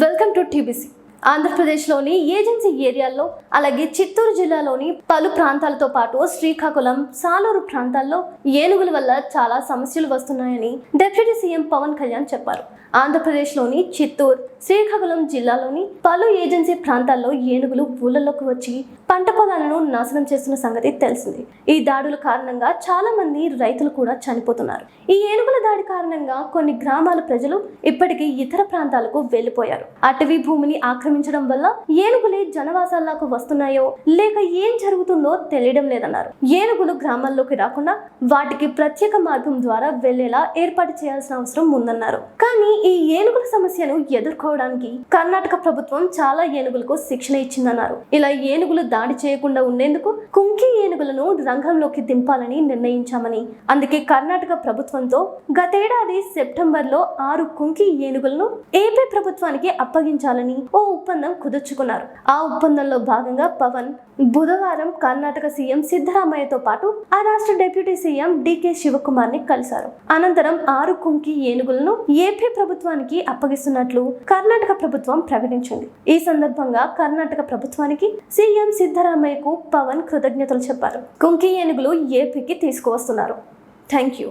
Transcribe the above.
Welcome to TBC. ఆంధ్రప్రదేశ్లోని agency ఏరియాల్లో అలాగే చిత్తూరు జిల్లాలోని పలు ప్రాంతాలతో పాటు శ్రీకాకుళం, సాలూరు ప్రాంతాల్లో ఏనుగుల వల్ల చాలా సమస్యలు వస్తున్నాయని డిప్యూటీ సీఎం పవన్ కళ్యాణ్ చెప్పారు. ఆంధ్రప్రదేశ్లోని చిత్తూరు, శ్రీకాకుళం జిల్లాలోని పలు ఏజెన్సీ ప్రాంతాల్లో ఏనుగులు ఊళ్ళలోకి వచ్చి పంట పొలాలను నాశనం చేస్తున్న సంగతి తెలిసింది. ఈ దాడుల కారణంగా చాలా మంది రైతులు కూడా చనిపోతున్నారు. ఈ ఏనుగుల దాడి కారణంగా కొన్ని గ్రామాల ప్రజలు ఇప్పటికీ ఇతర ప్రాంతాలకు వెళ్లిపోయారు. అటవీ భూమిని ఆక్రమించడం వల్ల ఏనుగులే జనవాసాలకు వస్తున్నాయో లేక ఏం జరుగుతుందో తెలియడం లేదన్నారు. ఏనుగులు గ్రామాల్లోకి రాకుండా వాటికి ప్రత్యేక మార్గం ద్వారా వెళ్లేలా ఏర్పాటు చేయాల్సిన అవసరం ఉందన్నారు. కానీ ఈ ఏనుగుల సమస్యను ఎదుర్కోవడానికి కర్ణాటక ప్రభుత్వం చాలా ఏనుగులకు శిక్షణ ఇచ్చిందన్నారు. ఇలా ఏనుగులు దాడి చేయకుండా ఉండేందుకు కుంకి ఏనుగులను రంగంలోకి దింపాలని నిర్ణయించామని, అందుకే కర్ణాటక ప్రభుత్వంతో గతేడాది సెప్టెంబర్లో 6 కుంకి ఏనుగులను ఏపీ ప్రభుత్వానికి అప్పగించాలని ఓ ఒప్పందం కుదుర్చుకున్నారు. ఆ ఒప్పందంలో భాగంగా పవన్ బుధవారం కర్ణాటక సీఎం సిద్ధరామయ్యతో పాటు ఆ రాష్ట్ర డిప్యూటీ సీఎం డికే శివకుమార్ ని కలిశారు. అనంతరం 6 కుంకి ఏనుగులను ఏపీ ప్రభుత్వానికి అప్పగిస్తున్నట్లు కర్ణాటక ప్రభుత్వం ప్రకటించింది. ఈ సందర్భంగా కర్ణాటక ప్రభుత్వానికి సీఎం సిద్ధరామయ్యకు పవన్ కృతజ్ఞతలు చెప్పారు. కుంకి ఏనుగులు ఏపీకి తీసుకువస్తున్నారు. Thank you.